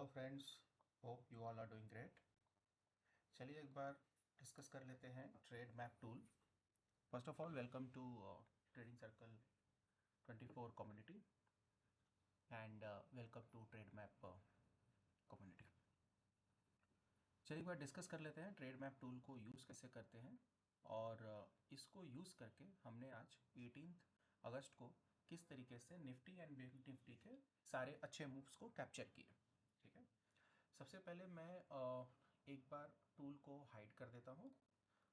Hello friends, hope you all are doing great. चलिए एक बार डिस्कस कर लेते हैं trade map tool. First of all welcome to trading circle 24 community and welcome to trade map community. चलिए एक बार डिस्कस कर लेते हैं ट्रेड मैप टूल को यूज़ कैसे करते हैं और इसको यूज़ करके हमने आज 18 अगस्त को किस तरीके से निफ्टी एंड बैंक निफ्टी के सारे अच्छे मूव्स को कैप्चर किए। ठीक है, सबसे पहले मैं एक बार टूल को हाइड कर देता हूँ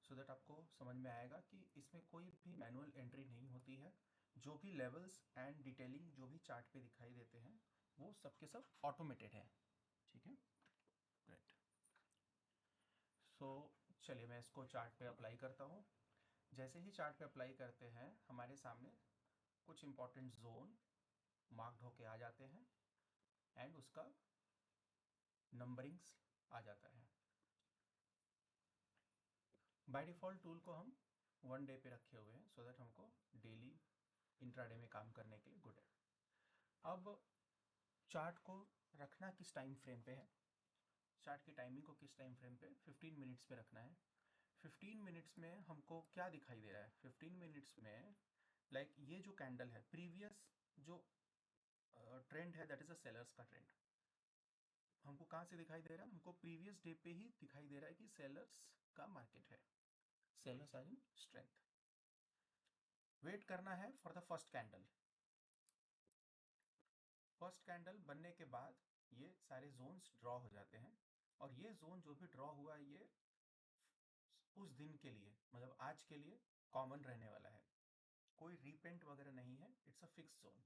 सो दैट आपको समझ में आएगा कि इसमें कोई भी मैनुअल एंट्री नहीं होती है। जो भी लेवल्स एंड डिटेलिंग जो भी चार्ट पे दिखाई देते हैं वो सब के सब ऑटोमेटेड है। ठीक है, ग्रेट। सो चलिए मैं इसको चार्ट पे अप्लाई करता हूँ। जैसे ही चार्ट पे अप्लाई करते हैं हमारे सामने कुछ इंपॉर्टेंट जोन मार्क्ड होके आ जाते हैं एंड उसका नंबरिंग्स आ जाता है। बाय डिफ़ॉल्ट टूल को हम 1 डे पे रखे हुए हैं सो दैट हमको डेली इंट्राडे में काम करने के लिए गुड है। अब चार्ट को रखना किस टाइम फ्रेम पे है, चार्ट की टाइमिंग को किस टाइम फ्रेम पे 15 मिनट्स पे रखना है। 15 मिनट्स में हमको क्या दिखाई दे रहा है? 15 मिनट्स में ये जो कैंडल है, प्रीवियस जो ट्रेंड है दैट इज अ सेलर्स का ट्रेंड। हमको कहाँ से दिखाई दे रहा है? हमको प्रीवियस डे पे ही दिखाई दे रहा है कि सेलर्स का मार्केट है, sellers are in strength. Wait करना है for the first candle. First candle बनने के बाद ये सारे जोन्स ड्रॉ हो जाते हैं और ये जोन जो भी ड्रॉ हुआ है ये उस दिन के लिए मतलब आज के लिए कॉमन रहने वाला है, कोई रीपेंट वगैरह नहीं है, इट्स अ फिक्स जोन।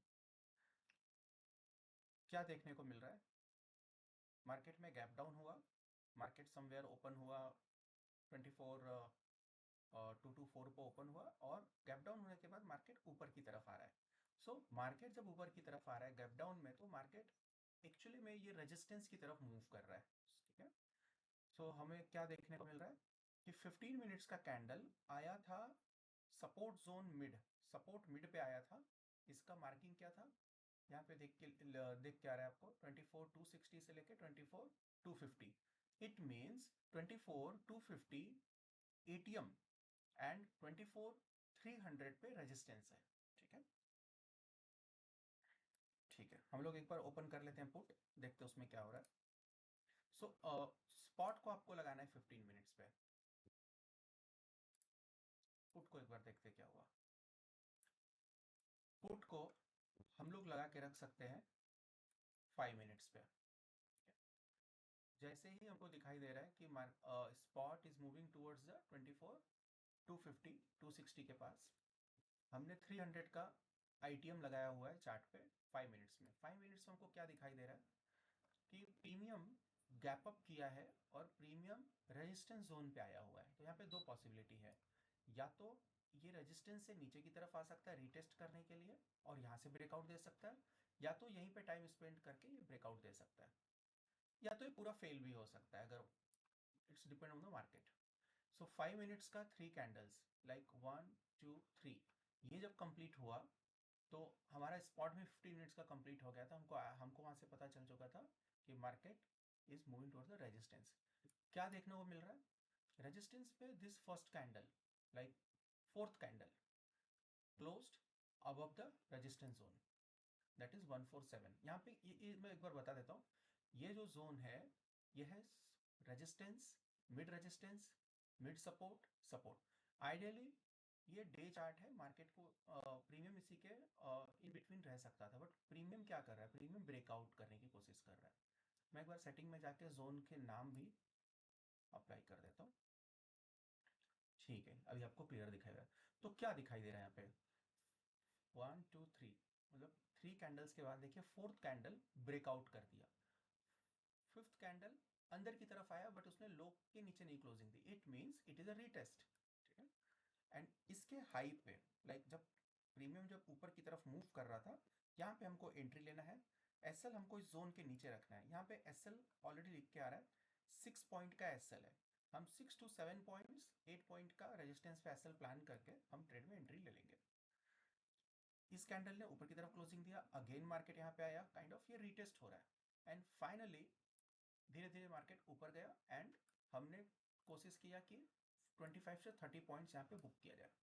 क्या देखने को मिल रहा है? मार्केट में गैप डाउन हुआ, मार्केट समवेयर ओपन हुआ 24 224 पे ओपन हुआ और गैप डाउन होने के बाद मार्केट ऊपर की तरफ आ रहा है। सो मार्केट जब ऊपर की तरफ आ रहा है गैप डाउन में तो मार्केट एक्चुअली में ये रेजिस्टेंस की तरफ मूव कर रहा है। ठीक है, सो हमें क्या देखने को मिल रहा है कि 15 मिनट्स का कैंडल आया था support zone mid, support mid पे आया था। इसका मार्किंग क्या था? यहाँ पे देख के आ रहा है आपको 24,260 से लेके 24,250। इट मीन्स 24,250 एटीएम एंड 24,300 पे रेजिस्टेंस है। ठीक है, ठीक है, हम लोग एक बार ओपन कर लेते हैं पुट, देखते हैं उसमें क्या हो रहा है। सो स्पॉट को आपको लगाना है 15 मिनट्स पे। पुट को एक बार देखते हैं क्या हुआ। पुट को हम लोग लगा के रख सकते हैं 5 मिनट्स पे। जैसे ही हमको दिखाई दे रहा है कि spot is moving towards the 24,250 260 के पास, हमने 300 का आईटीएम लगाया हुआ है चार्ट पे 5 मिनट्स में। 5 मिनट्स में हमको क्या दिखाई दे रहा है कि प्रीमियम गैप अप किया है और प्रीमियम रेजिस्टेंस जोन पे आया हुआ है। तो यहाँ पे दो पॉसिबिलिटी है, या तो ये रेजिस्टेंस से नीचे की तरफ आ सकता है रीटेस्ट करने के लिए और यहाँ से ब्रेकआउट दे सकता है, या तो यहीं पे टाइम स्पेंड करके ये ब्रेकआउट दे सकता है, या तो ये पूरा फेल भी हो सकता है। अगर it's depend on the market. So 5 minutes का 3 कैंडल्स लाइक 1 2 3, ये जब कंप्लीट हुआ तो हमारा स्पॉट में 15 मिनट्स का कंप्लीट हो गया था। हमको हमको वहां से पता चल चुका था कि market is moving towards the resistance. क्या देखने को मिल रहा है? रेजिस्टेंस पे this first candle like fourth candle closed above the resistance zone that is 147। यहाँ पे ये मैं एक बार बता देता हूँ, ये जो जोन है ये है resistance, mid support, support. Ideally ये डे चार्ट है, मार्केट को प्रीमियम इसी के इन बिटवीन रह सकता था, बट प्रीमियम क्या कर रहा है? प्रीमियम ब्रेकआउट करने की कोशिश कर रहा है। मैं एक बार सेटिंग में जाके जोन के नाम भी अप्लाई कर देता हूँ। ठीक है, अभी आपको क्लियर दिखाएगा। तो क्या दिखाई दे रहा है यहाँ पे? 1 2 3 मतलब 3 कैंडल्स के बाद देखिए फोर्थ कैंडल ब्रेकआउट कर दिया। फिफ्थ कैंडल अंदर की तरफ आया बट उसने लो के नीचे नहीं closing the, it means it is a retest. ठीक है, एंड इसके हाई पे जब प्रीमियम जब ऊपर की तरफ मूव कर रहा था, यहाँ पे हमको एंट्री लेना है। एसएल हमको इस जोन के नीचे रखना है। यहाँ पे एसएल ऑलरेडी लिख के आ रहा है 6 पॉइंट का एसएल है। हम 6 to 7 पॉइंट्स 8 पॉइंट का रेजिस्टेंस पे एसएल प्लान करके हम ट्रेड में एंट्री ले लेंगे। इस कैंडल ने ऊपर की तरफ क्लोजिंग दिया, अगेन मार्केट यहाँ पे आया, काइंड ऑफ ये रीटेस्ट हो रहा है एंड फाइनली धीरे धीरे मार्केट ऊपर गया एंड हमने कोशिश किया कि 25 से 30 पॉइंट्स यहाँ पे बुक किया जाए।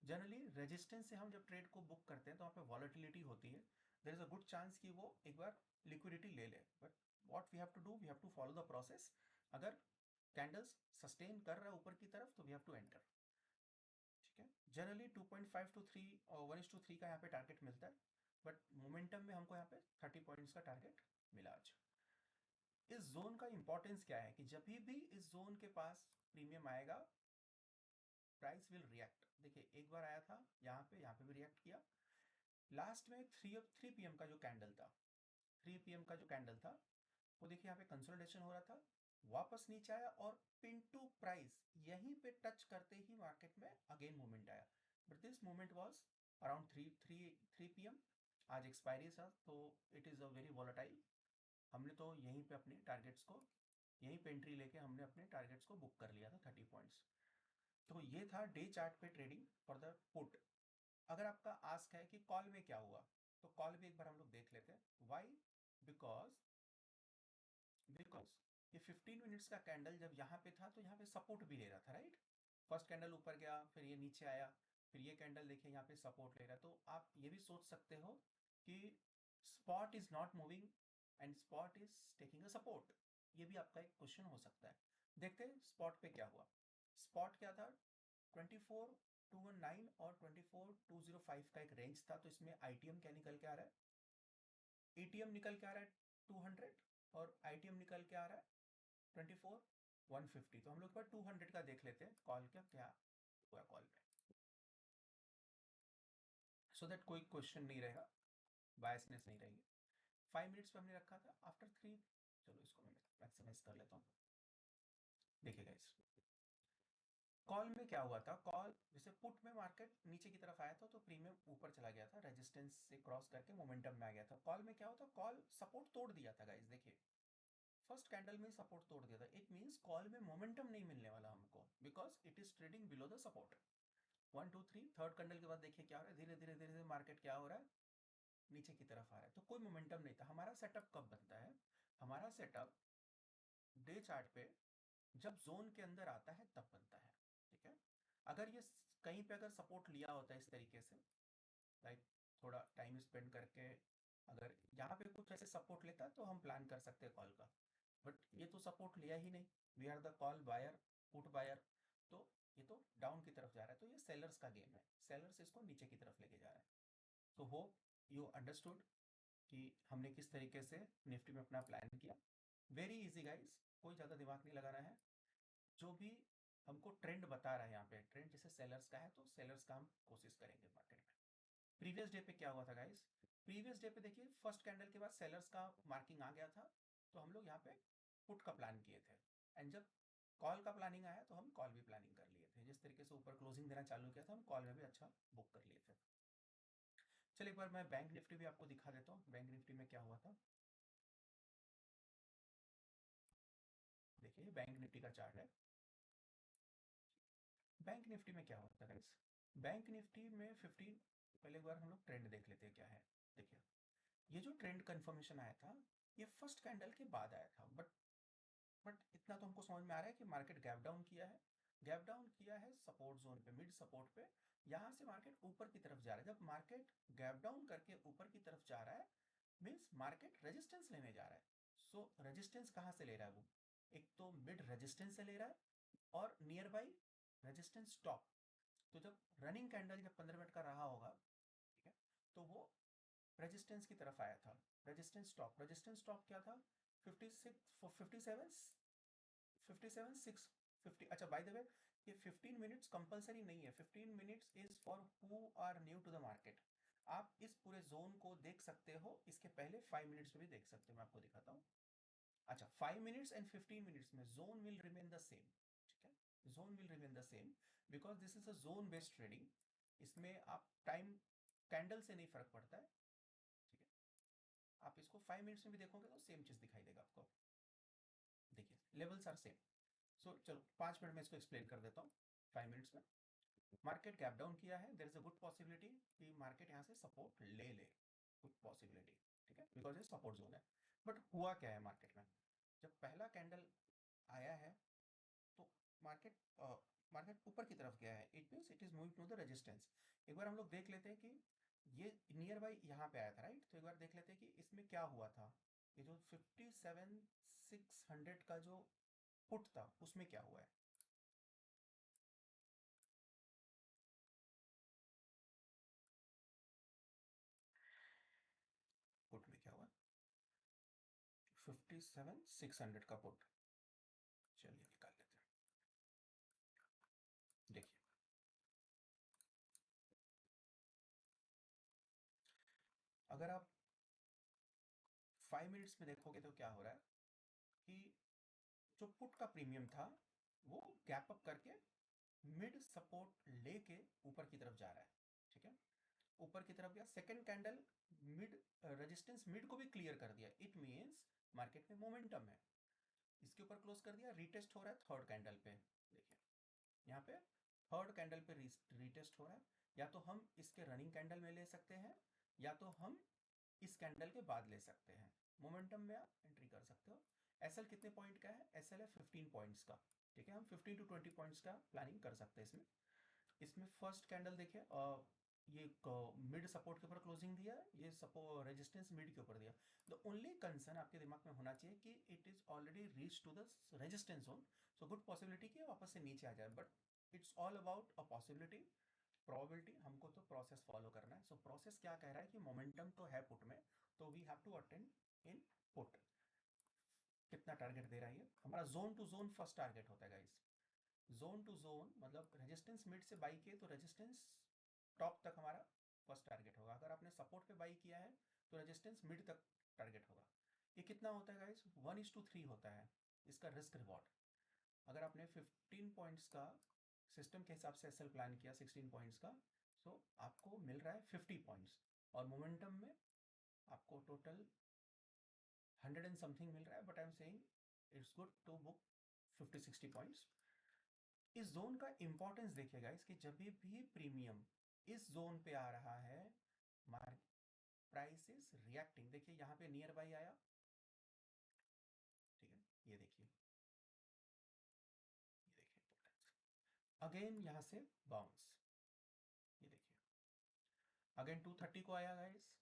जनरली रेजिस्टेंस से हम जब ट्रेड को बुक करते हैं तो वहाँ पे वॉलेटिलिटी होती है, there is a good chance कि वो एक बार लिक्विडिटी ले ले, but what we have to do, we have to follow the process. अगर कैंडल्स सस्टेन कर रहा है ऊपर की तरफ तो वी हैव टू एंटर। ठीक है, जनरली 2.5 to 3 और 1:3 का यहाँ पे टारगेट मिलता है, बट मोमेंटम में हमको यहाँ पे 30 पॉइंट्स का टारगेट मिला आज। इस जोन का इंपॉर्टेंस क्या है कि जब भी इस जोन के पास प्रीमियम आएगा प्राइस विल रिएक्ट। देखिए एक बार आया था यहाँ पे भी रिएक्ट किया। लास्ट में 3 PM का जो कैंडल था, 3 PM का जो कैंडल था वो देखिए यहाँ पे कंसोलिडेशन हो रहा था, वापस नीचे आया और पिंटू प्राइस यहीं पे टच करते ही मार्केट में अगेन मूवमेंट आया, but this movement was around 3 PM। आज एक्सपायरी था तो it is a very volatile. हमने तो यहीं पे अपने टारगेट्स को, यहीं पे एंट्री लेके हमने अपने टारगेट्स को बुक कर लिया था 30 पॉइंट्स। तो ये था डे चार्ट पे ट्रेडिंग फॉर द पुट। अगर आपका आस्क है कि कॉल में क्या हुआ, तो कॉल भी एक बार हम लोग देख लेते हैं। वाई? बिकॉज बिकॉज ये 15 मिनट्स का कैंडल जब यहाँ पे था तो यहाँ पे सपोर्ट भी ले रहा था, राइट? फर्स्ट कैंडल ऊपर गया, फिर ये नीचे आया, फिर ये कैंडल देखिए यहाँ पे सपोर्ट ले रहा है। तो आप ये भी सोच सकते हो कि spot is not moving and spot is taking a support. ये भी आपका एक क्वेश्चन हो सकता है। देखते हैं स्पॉट पे क्या हुआ। स्पॉट क्या था, 24,219 और 24,205 का एक रेंज था। तो इसमें आईटीएम क्या निकल के आ रहा है, एटीएम निकल के आ रहा है 200 और आईटीएम निकल के आ रहा है 24,150। तो हम लोग पर 200 का देख लेते हैं कॉल का क्या हुआ कॉल में, सो दैट कोई क्वेश्चन नहीं रहेगा, बायसनेस नहीं रहेगी। 5 मिनट्स पे हमने रखा था आफ्टर 3। चलो इसको मैं मैक्सिमाइज कर लेता हूँ। देखिए गाइस कॉल में क्या हुआ था, कॉल जैसे पुट में मार्केट नीचे की तरफ आया था तो प्रीमियम ऊपर चला गया था, रेजिस्टेंस से क्रॉस करके मोमेंटम में आ गया था। कॉल में क्या होता, कॉल सपोर्ट तोड़ दिया था गाइस। देखिए फर्स्ट कैंडल में सपोर्ट तोड़ दिया था, इट मींस कॉल में मोमेंटम नहीं मिलने वाला हमको, because it is trading below the support. 1 2 3 third candle के बाद देखिए क्या हो रहा है, धीरे धीरे धीरे धीरे मार्केट क्या हो रहा है, नीचे की तरफ आ रहा है। तो कोई मोमेंटम नहीं था। हमारा सेटअप कब बनता है, हमारा सेटअप डे चार्ट पे जब जोन के अंदर आता है तब बनता है। ठीक है, अगर ये कहीं पे अगर सपोर्ट लिया होता है इस तरीके से, लाइक थोड़ा टाइम स्पेंड करके अगर यहाँ पे कुछ ऐसे सपोर्ट लेता तो हम प्लान कर सकते हैं कॉल का, बट ये तो सपोर्ट लिया ही नहीं। We are the call buyer, put buyer. तो ये तो डाउन की तरफ जा रहा है, तो ये सेलर्स का गेम है, सेलर्स इसको नीचे की तरफ लेके जा रहा है। तो होप यू अंडरस्टूड कि हमने किस तरीके से निफ्टी में अपना प्लान किया। वेरी इजी गाइस, कोई ज़्यादा दिमाग नहीं लगाना है। जो भी हमको ट्रेंड बता रहा है यहाँ पे, ट्रेंड जैसे सेलर्स का है तो सेलर्स का हम कोशिश करेंगे मार्केट में। प्रीवियस डे पे क्या हुआ था गाइस, प्रीवियस डे पे देखिए फर्स्ट कैंडल के बाद सेलर्स का मार्किंग आ गया था, तो हम लोग यहाँ पे पुट का प्लान किए थे। एंड जब कॉल का प्लानिंग आया तो हम कॉल भी प्लानिंग कर लिए थे। जिस तरीके से ऊपर क्लोजिंग देना चालू किया था हम कॉल में भी अच्छा बुक कर लिए थे। चलिए एक बार मैं बैंक निफ्टी भी आपको दिखा देता हूँ, बैंक निफ्टी में क्या हुआ था। देखिए बैंक निफ्टी का चार्ट है। बैंक निफ्टी में क्या होता है गाइस, बैंक निफ्टी में 15, पहले एक बार हम लोग ट्रेंड देख लेते हैं क्या है। देखिए ये जो ट्रेंड कंफर्मेशन आया था ये फर्स्ट कैंडल के बाद आया था, बट इतना तो हमको समझ में आ रहा है कि मार्केट गैप डाउन किया है, गैप डाउन किया है सपोर्ट जोन पे, मिड सपोर्ट पे। यहाँ से मार्केट ऊपर की तरफ जा रहा है। जब मार्केट गैप डाउन करके ऊपर की तरफ जा रहा है मीन्स मार्केट रेजिस्टेंस लेने जा रहा है। सो रेजिस्टेंस कहाँ से ले रहा है वो, एक तो मिड रेजिस्टेंस से ले रहा है और नियर बाई रेजिस्टेंस टॉप। तो जब रनिंग कैंडल जब 15 मिनट का रहा होगा, ठीक है, तो वो रेजिस्टेंस की तरफ आया था। रेजिस्टेंस टॉप, रेजिस्टेंस टॉप क्या था, 56 57 57 650। अच्छा बाय द वे ये 15 मिनट्स कंपलसरी नहीं है, 15 minutes is for who are new to the market. आप इस पूरे जोन को देख सकते हो, इसके पहले 5 मिनट्स में भी देख सकते हो, मैं आपको दिखाता हूँ। अच्छा 5 मिनट्स एंड 15 मिनट्स में zone will remain the same. ठीक है, zone will remain the same because this is a zone based trading. इसमें आप टाइम कैंडल से नहीं फर्क पड़ता है। ठीक है, आप इसको 5 मिनट्स में भी देखोगे तो सेम चीज दिखाई देगा आपको। देखिए लेवल्स आर सेम। सो चलो 5 मिनट में इसको एक्सप्लेन कर देता हूँ। 5 मिनट्स में मार्केट गैप डाउन किया है, there is a good possibility कि मार्केट यहाँ से सपोर्ट ले ले, गुड पॉसिबिलिटी। ठीक है, बिकॉज ये सपोर्ट जोन है। बट हुआ क्या है मार्केट में, जब पहला कैंडल आया है तो मार्केट मार्केट ऊपर की तरफ गया है, it means it is moving to the resistance. एक बार हम लोग देख लेते हैं कि ये नियर बाई यहाँ पे आया था, राइट? तो एक बार देख लेते हैं कि इसमें क्या हुआ था। ये जो 57,600 का जो पुट था उसमें क्या हुआ है। पुट में क्या हुआ, 57,600 का पुट। चलिए निकाल लेते हैं, देखिए अगर आप 5 मिनट्स में देखोगे तो क्या हो रहा है कि जो पुट का प्रीमियम था वो गैप अप करके मिड सपोर्ट लेके ऊपर की तरफ जा रहा है, ठीक है? ऊपर की तरफ गया, second candle mid resistance mid को भी क्लियर कर दिया, इट मींस मार्केट में मोमेंटम है। इसके ऊपर क्लोज कर दिया, रीटेस्ट हो रहा है थर्ड कैंडल पे। देखिए यहाँ पे थर्ड कैंडल पे रीटेस्ट हो रहा है। या तो हम इसके रनिंग कैंडल में ले सकते हैं या तो हम इस कैंडल के बाद ले सकते हैं। मोमेंटम में आप एंट्री कर सकते हो। एसएल कितने पॉइंट का है? एसएल है 15 पॉइंट्स का, ठीक है? हम 15 टू 20 पॉइंट्स का प्लानिंग कर सकते हैं इसमें। इसमें फर्स्ट कैंडल देखिए, ये मिड सपोर्ट के ऊपर क्लोजिंग दिया, ये सपोर्ट रेजिस्टेंस मिड के ऊपर दिया। द ओनली कंसर्न आपके दिमाग में होना चाहिए कि it is already reach to the resistance zone, so good possibility कि वापस से नीचे आ जाए, but it's all about a possibility, probability. हमको तो प्रोसेस फॉलो करना है। सो प्रोसेस क्या कह रहा है कि मोमेंटम तो है पुट में, तो we have to attend in put. कितना टारगेट दे रहा है ये हमारा? Zone to zone first target होता है गाइस। जोन टू जोन मतलब रेजिस्टेंस मिड से बाई किए तो रेजिस्टेंस टॉप तक हमारा फर्स्ट टारगेट होगा। अगर आपने सपोर्ट पे बाई किया है तो रेजिस्टेंस मिड तक टारगेट होगा। ये कितना होता है गाइस? 1:3 होता है इसका रिस्क रिवॉर्ड। अगर आपने 15 पॉइंट्स का सिस्टम के हिसाब से एसएल प्लान किया 16 पॉइंट्स का, सो आपको मिल रहा है 50 पॉइंट्स, और मोमेंटम में आपको टोटल 100 एंड समथिंग मिल रहा है, but I am saying it's good to book 50-60 points. इस जोन का इंपॉर्टेंस देखिएगा, इसकी जब भी प्रीमियम इस जोन पे आ रहा है, प्राइस इज रिएक्टिंग। देखिए यहाँ पे नियर बाई आया, ठीक है? ये देखिए, अगेन यहाँ से बाउंस, ये देखिए अगेन 230 को आया गाइस,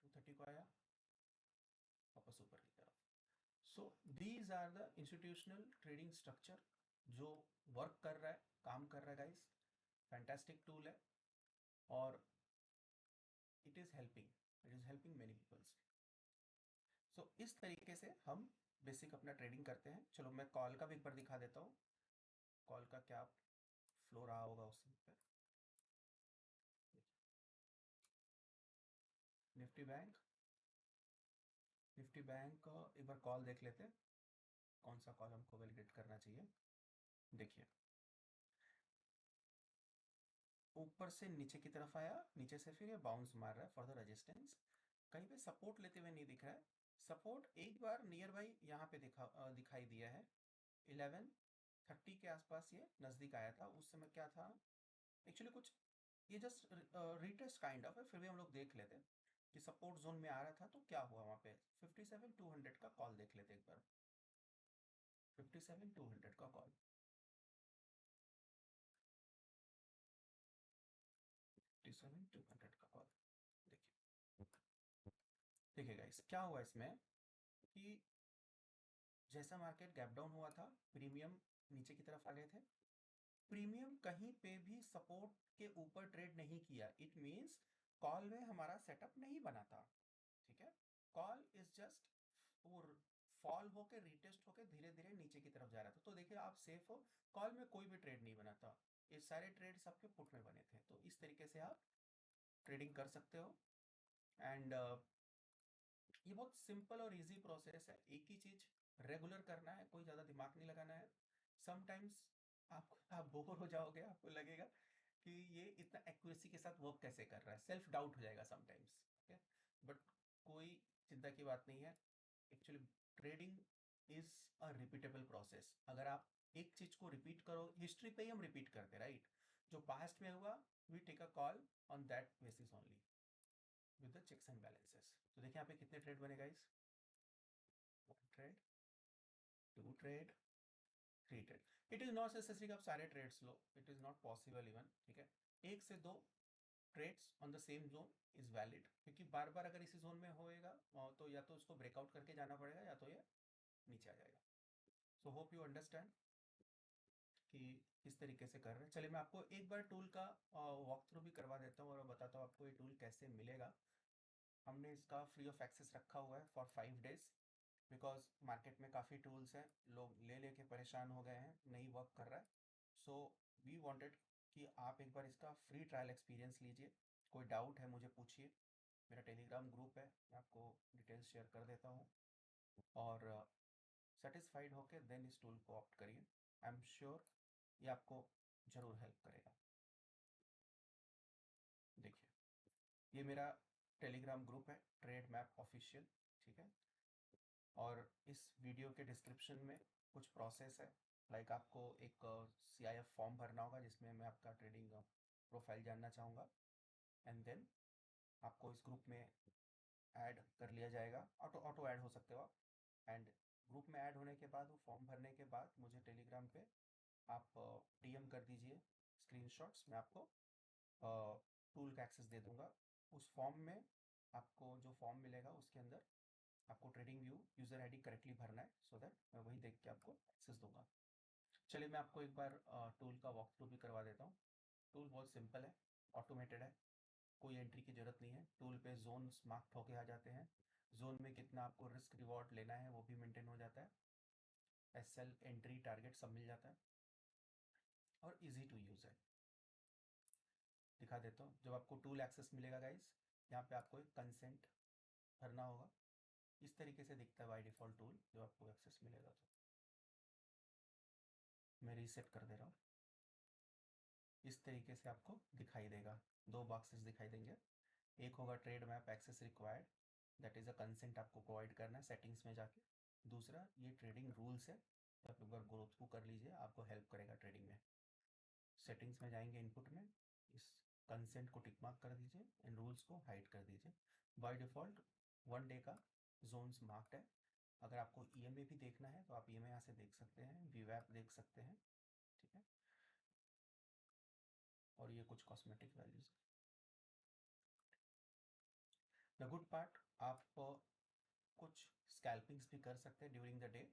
देखिए 230 को आया वापस ऊपर की तरफ। So these are the institutional trading structure जो वर्क कर रहा है, काम कर रहा है गाइस। फैंटास्टिक टूल है और it is helping many peoples. So इस तरीके से हम बेसिक अपना ट्रेडिंग करते हैं। चलो मैं कॉल का भी एक बार दिखा देता हूँ, कॉल का क्या फ्लो रहा होगा उस समय पे। निफ्टी बैंक, निफ्टी बैंक एक बार कॉल देख लेते हैं, कौन सा कॉल हमको वैलिडेट करना चाहिए। देखिए ऊपर से नीचे की तरफ आया, नीचे से फिर ये बाउंस मार रहा है फॉर द रेजिस्टेंस। कहीं पे सपोर्ट लेते हुए नहीं दिख रहा है। सपोर्ट एक बार नियर बाई यहाँ पे दिखाई दिया है 11:30 के आसपास, ये नज़दीक आया था। उस समय क्या था एक्चुअली कुछ, ये जस्ट रीटेस्ट काइंड ऑफ है, फिर भी हम लोग देख लेते हैं कि सपोर्ट जोन में आ रहा था तो क्या हुआ वहाँ पे। 57,200 का कॉल देख लेते एक बार, 57,200 का कॉल, 57,200 का कॉल। देखिए देखिए गाइस क्या हुआ इसमें कि जैसा मार्केट गैप डाउन हुआ था, प्रीमियम नीचे की तरफ आ गए थे। प्रीमियम कहीं पे भी सपोर्ट के ऊपर ट्रेड नहीं किया, इट मींस कॉल में हमारा सेटअप नहीं बना था, ठीक है? कॉल इज जस्ट वो फॉल होके रीटेस्ट होके धीरे धीरे नीचे की तरफ जा रहा था। तो देखिए आप सेफ हो, कॉल में कोई भी ट्रेड नहीं बना था, ये सारे ट्रेड्स आपके पुट में बने थे। तो इस तरीके से आप ट्रेडिंग कर सकते हो। एंड ये बहुत सिंपल और इजी प्रोसेस है। एक ही चीज रेगुलर करना है, कोई ज़्यादा दिमाग नहीं लगाना है। समटाइम्स आप बोर हो जाओगे, आपको लगेगा कि ये इतना एक्यूरेसी के साथ वर्क कैसे कर रहा है, सेल्फ डाउट हो जाएगा समटाइम्स, ओके? बट कोई चिंता की बात नहीं है। Actually trading is a repeatable process. अगर आप एक चीज को रिपीट करो, हिस्ट्री पे ही हम रिपीट करते, राइट? जो पास्ट में हुआ we take a call on that basis only with the checks and balances. तो देखिए यहाँ पे कितने ट्रेड बने guys, trade, 2 trade, 3 trade. It is not necessary कि आप सारे ट्रेड्स लो, it is not possible even. ठीक है, 1 से 2 trades on the same zone is valid, क्योंकि बार बार अगर इसी जोन में होएगा तो या तो उसको ब्रेकआउट करके जाना पड़ेगा या तो ये नीचे आ जाएगा. सो होप यू अंडरस्टैंड कि किस तरीके से कर रहे हैं. चलिए मैं आपको एक बार टूल का वॉक थ्रू भी करवा देता हूँ और बताता हूँ आपको ये टूल कैसे मिलेगा. हमने इसका फ्री ऑफ एक्सेस रखा हुआ है फॉर 5 डेज, बिकॉज मार्केट में काफ़ी टूल्स हैं, लोग ले लेके परेशान हो गए हैं, नहीं वर्क कर रहा है. सो वी वांटेड कि आप एक बार इसका फ्री ट्रायल एक्सपीरियंस लीजिए. कोई डाउट है मुझे पूछिए. मेरा टेलीग्राम ग्रुप है, मैं आपको डिटेल्स शेयर कर देता हूँ. और सेटिस्फाइड होके देन इस टूल को ऑप्ट करिए. आई एम श्योर ये आपको ज़रूर हेल्प करेगा. देखिए, ये मेरा टेलीग्राम ग्रुप है, ट्रेड मैप ऑफिशियल. ठीक है, और इस वीडियो के डिस्क्रिप्शन में कुछ प्रोसेस है. लाइक आपको एक CIF फॉर्म भरना होगा जिसमें मैं आपका ट्रेडिंग प्रोफाइल जानना चाहूँगा. एंड देन आपको इस ग्रुप में ऐड कर लिया जाएगा, ऑटो ऐड हो सकते हो आप. एंड ग्रुप में ऐड होने के बाद, वो फॉर्म भरने के बाद मुझे टेलीग्राम पे आप DM कर दीजिए स्क्रीनशॉट्स. मैं आपको टूल का एक्सेस दे दूंगा. उस फॉर्म में आपको जो फॉर्म मिलेगा उसके अंदर आपको trading view user ID correctly भरना है, सो दैट मैं वही देख के आपको एक्सेस दूंगा. चलिए मैं आपको एक बार टूल का वॉक थ्रू भी करवा देता हूँ. टूल बहुत सिंपल है, ऑटोमेटेड है, कोई एंट्री की ज़रूरत नहीं है. टूल पे जोन्स मार्क होके आ जाते हैं. जोन में कितना आपको रिस्क रिवॉर्ड लेना है वो भी मेंटेन हो जाता है. SL एंट्री टारगेट सब मिल जाता है और इजी टू यूज़ है. दिखा देता हूँ. जब आपको टूल एक्सेस मिलेगा गाइस, यहाँ पे आपको एक कंसेंट भरना होगा. इस तरीके से दिखता है बाय डिफ़ॉल्ट टूल जब आपको एक्सेस मिलेगा. तो मैं रीसेट कर दे रहा हूँ. इस तरीके से आपको दिखाई देगा. 2 बॉक्सेस दिखाई देंगे. एक होगा trade map access required, that is a consent आपको प्रोवाइड करना है सेटिंग्स में जाके. दूसरा ये ट्रेडिंग रूल्स है, तो आप एक बार गो थ्रू कर लीजिए, आपको हेल्प करेगा ट्रेडिंग में. सेटिंग्स में जाएंगे, इनपुट में इस कंसेंट को टिक मार्क कर दीजिए एंड रूल्स को हाइड कर दीजिए. बाय डिफ़ॉल्ट 1 डे का जोन्स मार्क्ड है. अगर आपको EMA भी देखना है तो आप EMA यहाँ से देख सकते हैं, VWAP देख सकते हैं. ठीक है, और ये कुछ cosmetic values. The good part, आप कुछ स्कैल्पिंग्स भी कर सकते हैं ड्यूरिंग द डे.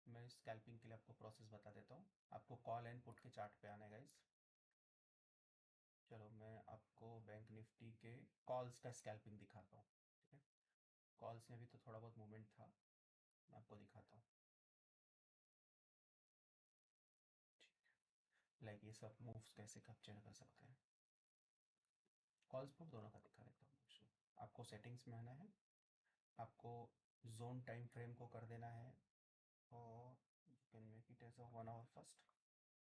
मैं स्कैल्पिंग के लिए आपको प्रोसेस बता देता हूँ. आपको कॉल एंड पुट के चार्ट पे आना है गाइस. चलो मैं आपको बैंक निफ्टी के कॉल्स का स्कैल्पिंग दिखाता हूँ. ठीक है, कॉल्स में भी तो थोड़ा बहुत मूवमेंट था, मैं आपको दिखाता हूँ. लाइक ये सब मूव्स कैसे कैप्चर कर सकते हैं. कॉल्स पुट दोनों का दिखा देता हूँ. आपको सेटिंग्स में आना है, आपको जोन टाइम फ्रेम को कर देना है, और you can make it as a 1 hour first.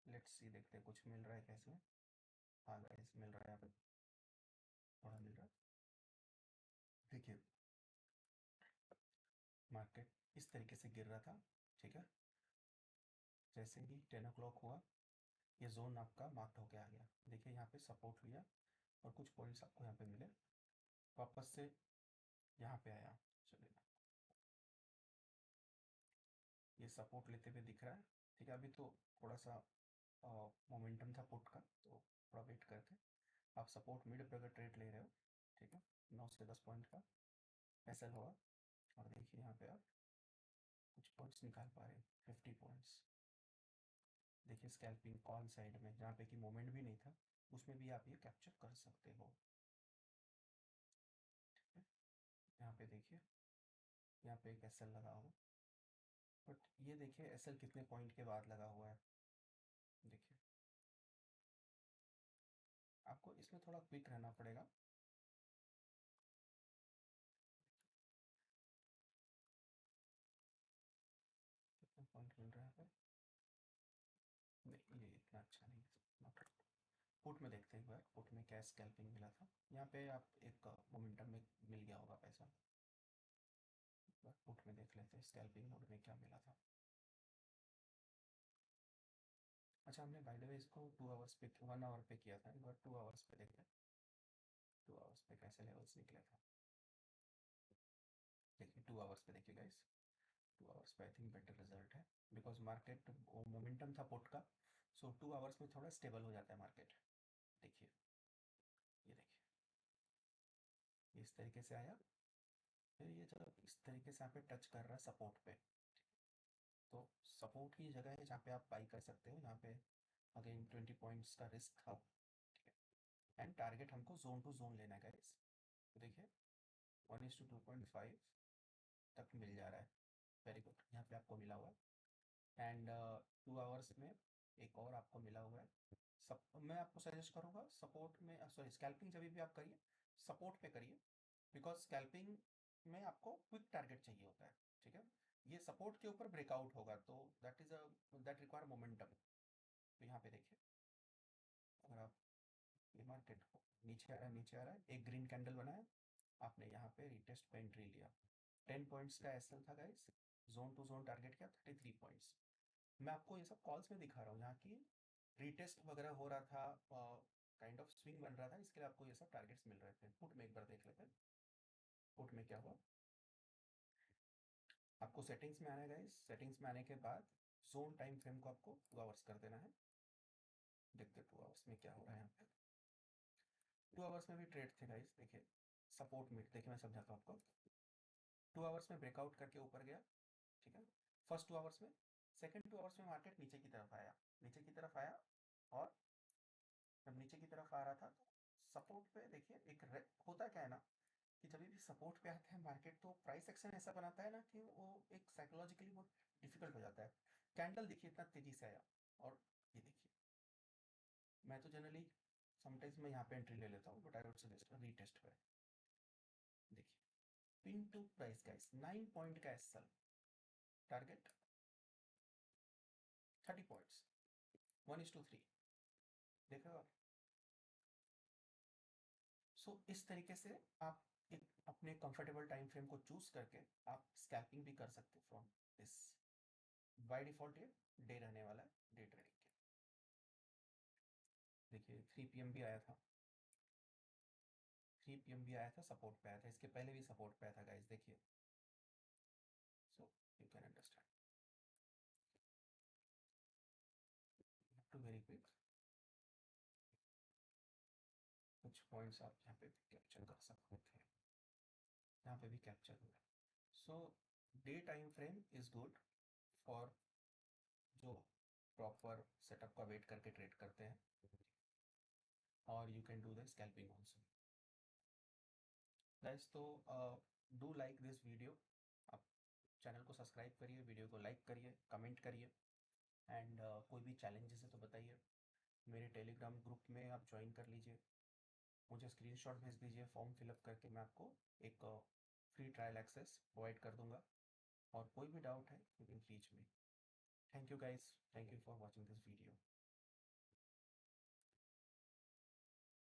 Let's see, देखते हैं कुछ मिल रहा है कैसे. हाँ गाइस, मिल रहा है यहाँ पे, थोड़ा मिल रहा है. देखिए, मार्केट इस तरीके से गिर रहा था. ठीक है, जैसे ही 10 o'clock हुआ, ये जोन आपका मार्क्ड होके आ गया. देखिए यहाँ पे सपोर्ट लिया और कुछ पॉइंट्स आपको यहाँ पे मिले, वापस से यहाँ पे आया. चलिए, ये सपोर्ट लेते हुए दिख रहा है. ठीक है, अभी तो थोड़ा सा मोमेंटम था पुट का, तो थोड़ा वेट करते. आप सपोर्ट मिड पे अगर ट्रेड ले रहे हो, ठीक है, 9 से 10 पॉइंट का SL होगा. और देखिए यहाँ पे आप कुछ पॉइंट्स निकाल पा रहे हैं, 50 पॉइंट्स. देखिए स्कैल्पिंग कॉल साइड में जहाँ पे कि मोमेंट भी नहीं था, उसमें भी आप ये कैप्चर कर सकते हो. ठीक है, यहाँ पे देखिए, यहाँ पे एक SL लगा हुआ. बट ये देखिए SL कितने पॉइंट के बाद लगा हुआ है. देखिए, आपको इसमें थोड़ा क्विक रहना पड़ेगा. कितने पॉइंट मिल रहा है. नहीं, ये इतना अच्छा नहीं है. पुट में देखते हैं एक बार, पुट में क्या स्कैल्पिंग मिला था. यहाँ पे आप एक मोमेंटम में मिल गया होगा पैसा. पुट में देख लेते हैं स्कैल्पिंग मोड में क्या मिला था. अच्छा, हमने बाय द वे इसको 2 आवर्स पे, 1 आवर पे किया था. एक बार 2 आवर्स पे देखते हैं, 2 आवर्स पे कैसे लेवल्स निकले थे. देखिए 2 आवर्स पे देखिए गाइस, 2 आवर्स पे आई थिंक बेटर रिजल्ट है, बिकॉज मार्केट मोमेंटम था पुट का, सो 2 आवर्स में थोड़ा स्टेबल हो जाता है मार्केट। देखिए, ये देखिए, इस तरीके से आया, फिर ये जब इस तरीके से यहाँ पे टच कर रहा है सपोर्ट पे, तो सपोर्ट की जगह है जहाँ पे आप बाई कर सकते हो। यहाँ पे अगेन 20 पॉइंट्स का रिस्क था, ठीक है। एंड टारगेट हमको जोन टू जोन लेना है गाइस। तो देखिए 1:2.5 तक मिल जा रहा है, वेरी गुड, यहाँ पे आपको मिला हुआ है। एंड 2 आवर्स में एक और आपको मिला हुआ है। सब मैं आपको सजेस्ट करूँगा सपोर्ट में, सॉरी स्कैल्पिंग जब भी आप करिए सपोर्ट पे करिए, बिकॉज स्कैल्पिंग में आपको क्विक टारगेट चाहिए होता है, ठीक है। ये सपोर्ट के ऊपर ब्रेकआउट होगा, तो दैट रिक्वायर मोमेंटम। तो यहाँ पे देखिए, अगर आप ये मार्केट नीचे आ रहा है, नीचे आ रहा है, एक ग्रीन कैंडल बनाया, आपने यहाँ पे रिटेस्ट पे एंट्री लिया, 10 पॉइंट्स का एसएल था guys, zone to zone target क्या, 33 पॉइंट्स। मैं आपको ये सब कॉल्स में दिखा रहा हूँ, यहाँ की रीटेस्ट वगैरह हो रहा था, काइंड ऑफ स्विंग बन रहा था, इसके लिए आपको ये सब टारगेट्स मिल रहे थे। पुट में एक बार देख लेते हैं, पुट में क्या हुआ। आपको सेटिंग्स में आना है गाइस, सेटिंग्स में आने के बाद जोन टाइम फ्रेम को आपको 2 आवर्स कर देना है। देखते 2 आवर्स में क्या हो रहा है यहाँ पे। 2 आवर्स में भी ट्रेड थे गाइस, देखिए सपोर्ट मीट, देखिए मैं समझाता हूँ आपको। 2 आवर्स में ब्रेकआउट करके ऊपर गया, ठीक है, फर्स्ट 2 आवर्स में। सेकंड 2 आवर्स में मार्केट नीचे की तरफ आया, नीचे की तरफ आया, और जब नीचे की तरफ आ रहा था तो सपोर्ट पे देखिए एक होता क्या है ना, कि जब भी सपोर्ट पे आता है मार्केट, तो प्राइस एक्शन ऐसा बनाता है ना कि वो एक साइकोलॉजिकली बहुत डिफिकल्ट हो जाता है। कैंडल देखिए इतना तेजी से आया, और ये देखिए, मैं तो जनरली समटाइम्स मैं यहाँ पे एंट्री ले लेता हूँ, but I would suggest retest पे। देखिए pin to price guys, 9 point का एसएल, टारगेट 30 पॉइंट्स, 1:3, देखो आप। सो इस तरीके से आप एक अपने कंफर्टेबल टाइम फ्रेम को चूज करके आप स्कैल्पिंग भी कर सकते हो फ्रॉम दिस। बाय डिफॉल्ट ये डे रहने वाला है, डे ट्रेडिंग के। देखिए 3 PM भी आया था, 3 PM भी आया था, सपोर्ट पे आया था, इसके पहले भी सपोर्ट पे आया था गाइस, देखिए। So you can understand to very quick. कुछ पॉइंट्स आप यहाँ पे कैप्चर कर सकते थे, यहाँ पे भी कैप्चर हुआ। So day time frame is good for जो प्रॉपर सेटअप का वेट करके ट्रेड करते हैं, और you can do the scalping also guys. तो डू लाइक दिस वीडियो, आप चैनल को सब्सक्राइब करिए, वीडियो को लाइक करिए, कमेंट करिए, एंड कोई भी चैलेंजेस है तो बताइए। मेरे टेलीग्राम ग्रुप में आप ज्वाइन कर लीजिए, मुझे स्क्रीनशॉट भेज दीजिए, फॉर्म फिलअप करके मैं आपको एक फ्री ट्रायल एक्सेस प्रोवाइड कर दूंगा, और कोई भी डाउट है you can reach me. Thank you guys, thank you for watching this video.